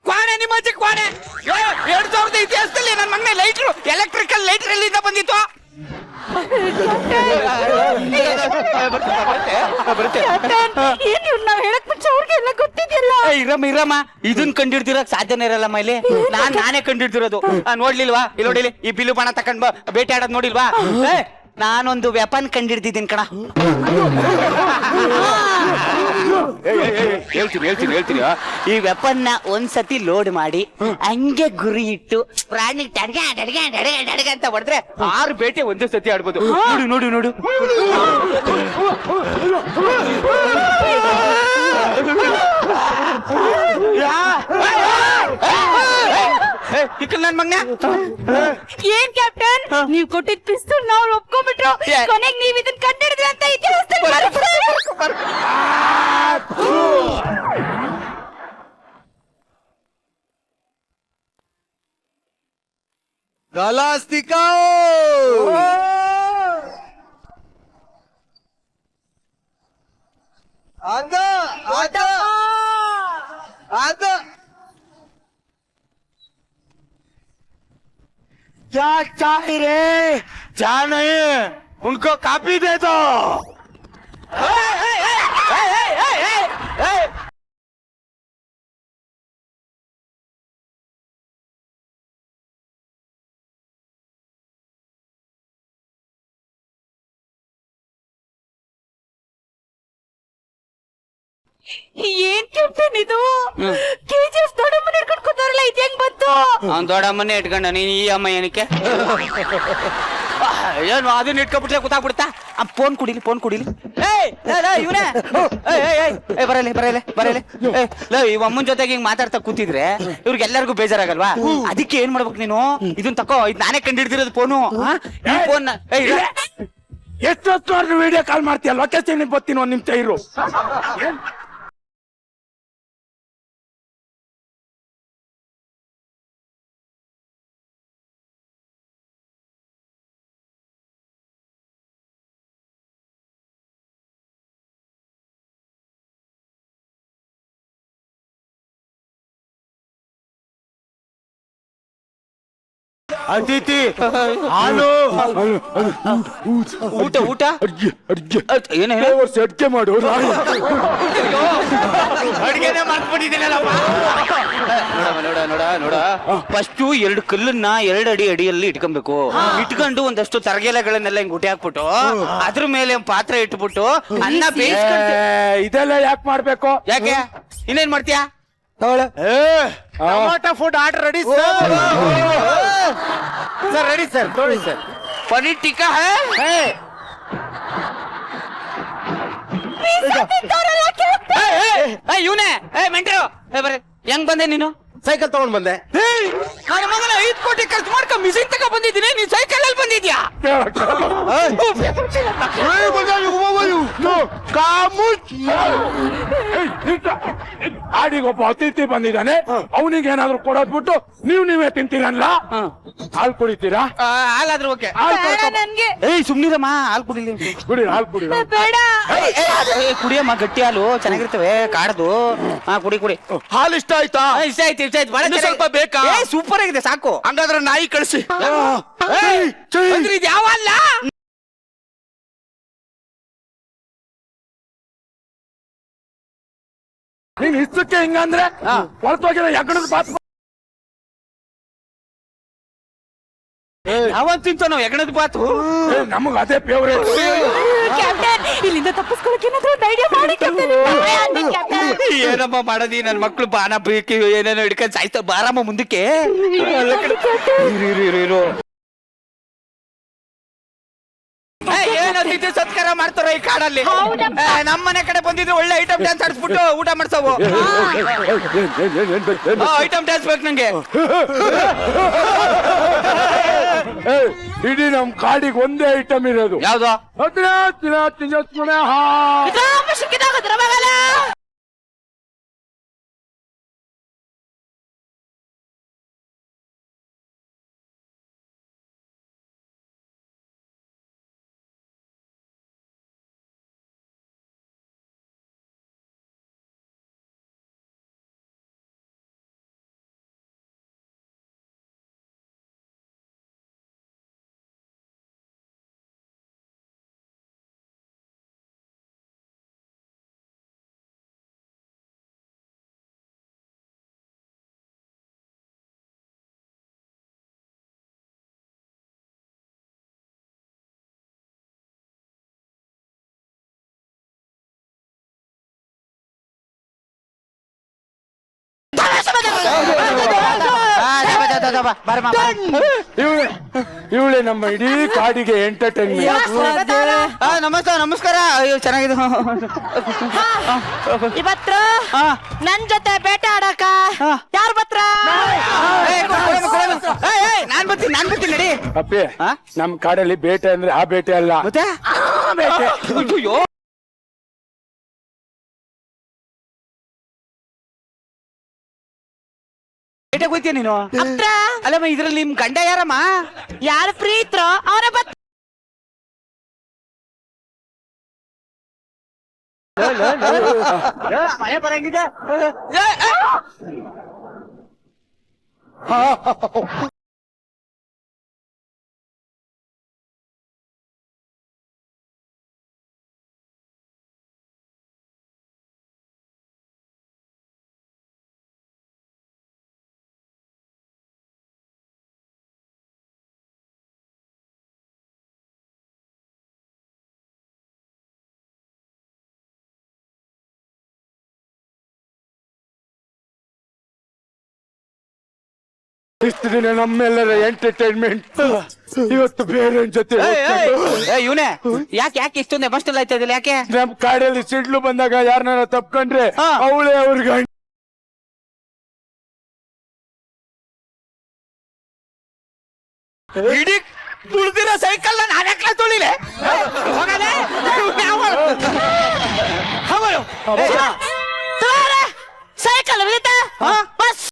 ಕ್ವಾಣೆ ನಿಮ್ಮಜ್ಜಿ ಕ್ವಾಣೆ. 2000 ಇತಿಹಾಸದಲ್ಲಿ ನನ್ನ ಮಗನೇ ಲೈಟ್ರು ಎಲೆಕ್ಟ್ರಿಕಲ್ ಲೈಟ್ರ್ ಎಲ್ಲಿಂದ ಬಂದಿತ್ತು? ಇರಮ್ಮ ಇದನ್ ಕಂಡಿಡ್ದಿರಕ್ ಸಾಧ್ಯನೇ ಇರಲ್ಲ ಮೈಲಿ. ನಾನೇ ಕಂಡಿಡ್ದಿರೋದು. ನೋಡ್ಲಿಲ್ವಾ? ಇಲ್ಲಿ ನೋಡಿಲಿ, ಈ ಬಿಲ್ಲು ಬಾಣ ತಕೊಂಡ್ ಬೇಟೆ ಆಡೋದ್ ನೋಡಿಲ್ವಾ? ನಾನೊಂದು ವೆಪನ್ ಕಂಡಿಡ್ದಿದ್ದೀನಿ ಕಣ. ಹೇಳ್ತೀನಿ. ಈ ವೆಪನ್ ನ ಒಂದ್ಸತಿ ಲೋಡ್ ಮಾಡಿ ಹಂಗೆ ಗುರಿ ಇಟ್ಟು ಪ್ರಾಣಿ ಟಡ್ಗ ಅಂತ ಹೊಡೆದ್ರೆ 6 ಬೇಟೆ ಒಂದೇ ಸತಿ ಆಡ್ಬೋದು. ನೋಡು. ನನ್ ಮಗನ ಏನ್ ಕ್ಯಾಪ್ಟನ್, ನೀವ್ ಕೊಟ್ಟಿದ್ ಪಿಸ್ತೂಲ್ ನಾವು ಒಪ್ಕೊಂಡ್ಬಿಟ್ರು. ಕೊನೆಗೆ ನೀವ್ ಇದನ್ ಕಂಡಿಡಿದ್ರಿ ಅಂತ Galacticao! Anda! क्या चाह रे? चाह नहीं, उनको कापी दे दो. ಏನ್ ಕ್ಯಾಪ್ಟನ್ ಇದು? ಕೆಜಿಎಫ್ ದೊಡ್ಡಮ್ಮನ ಹಿಡ್ಕೊಂಡು ಕೂತಾರಲ್ಲ, ಇದು ಹೆಂಗ್ ಬಂತು? ಅವ್ನ್ ದೊಡ್ಡಮ್ಮನ್ನೇ ಇಟ್ಕೊಂಡ, ನೀನ್ ಈ ಅಮ್ಮ ಏನಕ್ಕೆ? ಏನು ಅದನ್ನ ಇಟ್ಕೊಬಿಟ್ಲೆ ಕೂತಾಗ್ಬಿಡ್ತಾ? ಫೋನ್ ಕುಡಿಲಿ. ಇವನೇ ಬರಲಿ. ಈ ಅಮ್ಮನ ಜೊತೆಗೆ ಹಿಂಗ್ ಮಾತಾಡ್ತಾ ಕೂತಿದ್ರೆ ಇವ್ರಿಗೆಲ್ಲರಿಗೂ ಬೇಜಾರಾಗಲ್ವಾ? ಅದಕ್ಕೆ ಏನ್ ಮಾಡ್ಬೇಕು ನೀನು? ಇದನ್ ತಕೋ, ಇದು ನಾನೇ ಕಂಡಿಡ್ದಿರೋದು ಫೋನು. ಈ ಫೋನ್ ಎಷ್ಟೊತ್ತು ವಿಡಿಯೋ ಕಾಲ್ ಮಾಡ್ತೀಯ? ಲೊಕೇಶನ್ ಬರ್ತೀನಿ, ಒಂದ್ ನಿಮಿಷ ಇರು. ಅತಿಥಿ ಹಾಲು ಊಟ ಏನೇ ಅಡ್ಗೆ ಮಾಡು. ಅಡ್ಗೆನೆ ಮಾಡ್ಬಿಟ್ಟಿದ್ದೀನಲ್ಲಪ್ಪ. ನೋಡ ಫಸ್ಟ್ 2 ಕಲ್ಲನ್ನ 2 ಅಡಿಯಲ್ಲಿ ಇಟ್ಕೊಬೇಕು. ಇಟ್ಕೊಂಡು ಒಂದಷ್ಟು ತರಗೆಲೆಗಳನ್ನೆಲ್ಲ ಹಿಂಗ್ ಗುಟಿ ಹಾಕ್ಬಿಟ್ಟು ಅದ್ರ ಮೇಲೆ ಪಾತ್ರೆ ಇಟ್ಬಿಟ್ಟು ಅನ್ನ ಬೇಯಿಸ್ಕೊಂಡು. ಇದೆಲ್ಲ ಯಾಕೆ ಮಾಡ್ಬೇಕು? ಯಾಕೆ ಇನ್ನೇನ್ ಮಾಡ್ತೀಯಾ? Tomato food order ready sir. Ready sir, ನೋಡಿ ಸರ್. ಪನೀರ್ ಟಿಕ್ಕಾ ಹೇ? ಇವನೇ ಮೆಂಟ್ರು ಬರ್ರಿ. ಹೆಂಗ್ ಬಂದೆ ನೀನು? ಸೈಕಲ್ ತಗೊಂಡ್ ಬಂದೆ. ನನ್ನ ಮಗನ 5 ಕೋಟಿ ಖರ್ಚು ಮಾಡ್ಕೊ ಮಿಷಿನ್ ತಕ ಬಂದಿದ್ದೀನಿ, ನೀನ್ ಸೈಕಲ್ ಅಲ್ಲಿ ಬಂದಿದ್ಯಾ? ಆಡಿಗೊಬ್ಬ ಅತಿಥಿ ಬಂದಿದ್ದಾನೆ, ಅವನಿಗೆ ಏನಾದ್ರು ಕೊಡೋದ್ಬಿಟ್ಟು ನೀವೇ ತಿಂತೀರಲ್ಲ. ಹಾಲು ಕುಡಿತೀರಾ? ಹಾಲಾದ್ರೂ ಓಕೆ. ಸುಮ್ನಿರಮ್ಮ, ಹಾಲು ಕುಡಿಲಿ. ಹಾಲು ಕುಡಿ. ಕುಡಿಯಮ್ಮ, ಗಟ್ಟಿ ಹಾಲು ಚೆನ್ನಾಗಿರ್ತವೆ, ಕಾಡ್ದು. ಕುಡಿ. ಹಾಲು ಇಷ್ಟ ಆಯ್ತಾ? ಇಷ್ಟ ಆಯ್ತು. ಸ್ವಲ್ಪ ಬೇಕಾ? ಸೂಪರ್ ಆಗಿದೆ, ಸಾಕು. ಹಂಗಾದ್ರೆ ನಾಯಿ ಕಳಿಸಿ. ಇದು ಯಾವ ಅಲ್ಲ? ನೀನ್ ಇಷ್ಟಕ್ಕೆ ಹಿಂಗಂದ್ರೆ ಹೊರತೋಗಿರೋ ಎಗಣದ ಬಾತ್ ಯಾವತ್ ತಿಂತಾನೋ ಎಗಣದ ಬಾತು? ನಮಗ್ ಅದೇ ಫೇವ್ರೇಟ್. ಇಲ್ಲಿಂದ ತಪ್ಪಿಸ್ಕೊಳಕ್ ಏನಾದ್ರು ಐಡಿಯಾ ಮಾಡಿ. ಏನಮ್ಮ ಮಾಡೋದಿ? ನನ್ ಮಕ್ಳು ಬಾನ ಬೇಕಿ ಏನೇನೋ ಹಿಡ್ಕೊಂಡ್ ಸಾಯ್ತ. ಬಾರಮ್ಮ ಮುಂದಕ್ಕೆ. ಏನೋ ತಿಂದು ಸತ್ಕಾರ ಮಾಡ್ತಾರ ಈ ಕಾಡಲ್ಲಿ. ನಮ್ಮನೆ ಕಡೆ ಬಂದಿದ್ರು ಒಳ್ಳೆ ಐಟಮ್ ಡ್ಯಾನ್ಸ್ ಆಡಿಸ್ಬಿಟ್ಟು ಊಟ ಮಾಡ್ಸವು. ಐಟಮ್ ಡ್ಯಾನ್ಸ್ ಬೇಕು ನಂಗೆ. ಇಡೀ ನಮ್ ಕಾಡಿಗೆ ಒಂದೇ ಐಟಮ್ ಇರೋದು. ಯಾವ್ದು? ಬಾ ಬಾರಮ್ಮ ಇವಳೆ ನಮ್ಮ ಇಡೀ ಕಾಡಿಗೆ ಎಂಟರ್ಟೈನ್ಮೆಂಟ್. ನಮಸ್ಕಾರ ನಮಸ್ಕಾರ. ಅಯ್ಯೋ ಚೆನ್ನಾಗಿದೆ. ಇವತ್ತು ನನ್ ಜೊತೆ ಬೇಟೆ ಆಡಕ ಯಾರು ಬತ್ರ? ನಾನ್ ಬರ್ತೀನಿ ನಡಿ. ಅಪ್ಪಿ ನಮ್ ಕಾಡಲ್ಲಿ ಬೇಟೆ ಅಂದ್ರೆ ಆ ಬೇಟೆ ಅಲ್ಲ, ಮತ್ತೆ ಬೇಟೆ. ಅಯ್ಯೋ ಬೇಟೆಗೆ ಹೋಗ್ತೀಯ ನೀನು? ಹತ್ರ ಅಲ್ಲಮ್ಮ ಇದ್ರಲ್ಲಿ ನಿಮ್ ಗಂಡ ಯಾರಮ್ಮ? ಯಾರು ಫ್ರೀ ಇದ್ರು ಅವರ ಬತ್ ಮಳೆ ಬರಂಗಿದೆ. ಇಷ್ಟು ದಿನ ನಮ್ಮೆಲ್ಲರ ಎಂಟರ್ಟೈನ್ಮೆಂಟ್ ಇವತ್ತು ಬೇರೆ ಜೊತೆ ಇವನೇ ಯಾಕೆ ಇಷ್ಟೊಂದು ಎಮೋಷನಲ್ ಆಯ್ತಾ ಇದಿಲ್ಲ? ಯಾಕೆ? ನಮ್ ಕಾಡಲ್ಲಿ ಸಿಡ್ಲು ಬಂದಾಗ ಯಾರನ್ನ ತಪ್ಕೊಂಡ್ರೆ ಅವಳೇ ಅವ್ರಿಗೆ ಇಡೀ ತುಳಿದಿರೋ ಸೈಕಲ್ ನಾನು ಯಾಕೆ ತುಳಿಲೆ? ಸೈಕಲ್ ಬಸ್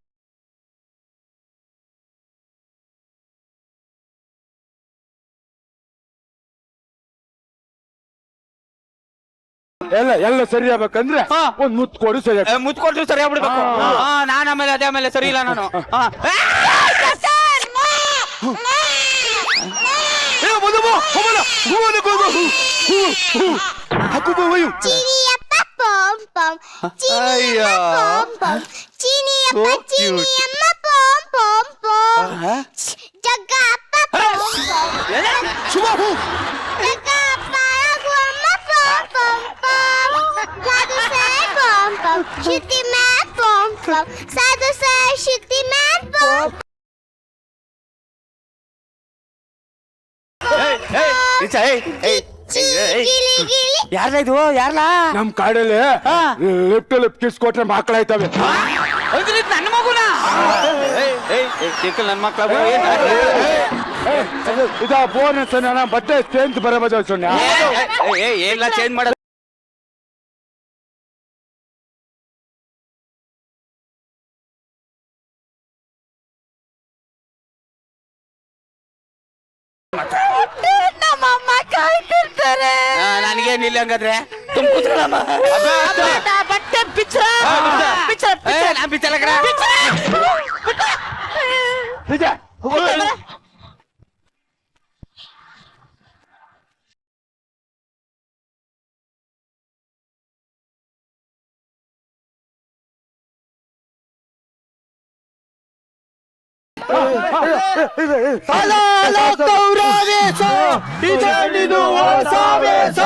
ಎಲ್ಲ ಸರಿ ಆಗ್ಬೇಕಂದ್ರೆ ಒಂದ್ ಮುತ್ ಕೊಡು ಸರಿ. ಮುತ್ ಕೊಟ್ಟು ಸರಿ ಆಗ್ಬಿಡ್ಬೇಕು. ನಾನು ಆಮೇಲೆ ಸರಿ ಇಲ್ಲ ನಾನು. ಯಾರ್ಲ ಇದು? ಯಾರ್ಲಾ? ನಮ್ ಕಾಡಲ್ಲಿ ಲೆಫ್ಟ್ ಕಿಸ್ ಕೊಟ್ರೆ ಮಕ್ಕಳಾಯ್ತವೆ. ನನ್ನ ಮಗುನ ನನ್ ಮಕ್ಳ ಇದ ಬೋನಸ್ ಬಟ್ಟೆ ಚೇಂಜ್ ಬರಬಹುದು ಸೊನ್ನೆ ಎಲ್ಲ ಚೇಂಜ್ ಮಾಡ. ನಮ್ಮಮ್ಮ ಕಾಯ್ತಿರ್ತಾರೆ. ನನಗೇನಿಲ್ಲ ಹಂಗಾದ್ರೆ ತುಂಬ ಬಟ್ಟೆ ಬಿಚ್ಚ ಇದೆನಿದು ಹೊಸ ವೇಷ.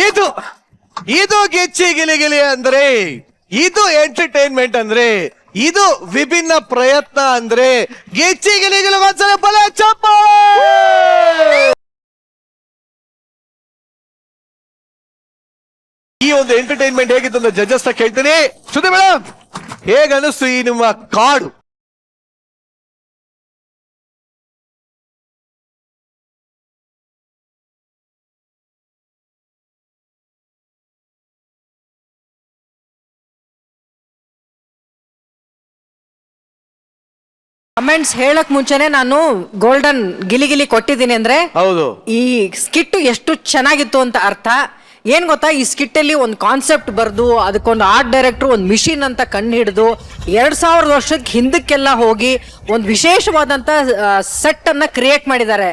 ಇದು ಇದು ಗೆಚ್ಚಿ ಗಿಲಿಗಿಲಿ ಅಂದ್ರೆ, ಇದು ಎಂಟರ್ಟೈನ್ಮೆಂಟ್ ಅಂದ್ರೆ, ಇದು ವಿಭಿನ್ನ ಪ್ರಯತ್ನ ಅಂದ್ರೆ ಗೆಚ್ಚಿ ಗಿಲಿಗಿಲಿ ಒಂದ್ಸಲ ಬಲ ಚಪ್ಪಾಳೆ. ಈ ಒಂದು ಎಂಟರ್ಟೈನ್ಮೆಂಟ್ ಹೇಗಿತ್ತು ಅಂತ ಜಡ್ಜಸ್ ಕೇಳ್ತೀನಿ. ಶ್ರುತಿ ಮೇಡಮ್, ಹೇಗ ಅನಿಸ್ತು ಈ ನಿಮ್ಮ ಕಾಡು? ಕಮೆಂಟ್ಸ್ ಹೇಳಕ್ ಮುಂಚೆನೆ ನಾನು ಗೋಲ್ಡನ್ ಗಿಲಿಗಿಲಿ ಕೊಟ್ಟಿದ್ದೀನಿ ಅಂದ್ರೆ ಹೌದು, ಈ ಸ್ಕಿಟ್ ಎಷ್ಟು ಚೆನ್ನಾಗಿತ್ತು ಅಂತ ಅರ್ಥ. ಏನ್ ಗೊತ್ತಾ, ಈ ಸ್ಕಿಟ್ ಅಲ್ಲಿ ಒಂದು ಕಾನ್ಸೆಪ್ಟ್ ಬರ್ದು ಅದಕ್ಕೊಂದು ಆರ್ಟ್ ಡೈರೆಕ್ಟರ್ ಒಂದು ಮಿಷಿನ್ ಅಂತ ಕಂಡು ಹಿಡಿದು 2000 ವರ್ಷಕ್ಕೆ ಹಿಂದಕ್ಕೆಲ್ಲ ಹೋಗಿ ಒಂದು ವಿಶೇಷವಾದಂತ ಸೆಟ್ ಅನ್ನ ಕ್ರಿಯೇಟ್ ಮಾಡಿದ್ದಾರೆ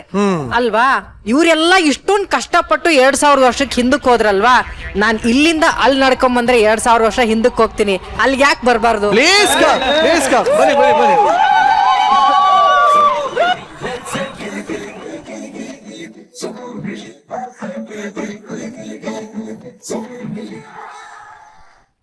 ಅಲ್ವಾ. ಇವರೆಲ್ಲ ಇಷ್ಟೊಂದು ಕಷ್ಟಪಟ್ಟು 2000 ವರ್ಷಕ್ಕೆ ಹಿಂದಕ್ಕೆ ಹೋದ್ರಲ್ವಾ. ನಾನ್ ಇಲ್ಲಿಂದ ಅಲ್ಲಿ ನಡ್ಕೊಂಡ್ ಬಂದ್ರೆ 2000 ವರ್ಷ ಹಿಂದಕ್ಕೆ ಹೋಗ್ತೀನಿ, ಅಲ್ಲಿಗೆ ಯಾಕೆ ಬರಬಾರ್ದು? ಪ್ಲೀಸ್ ಬನ್ನಿ ಬನ್ನಿ ಬನ್ನಿ.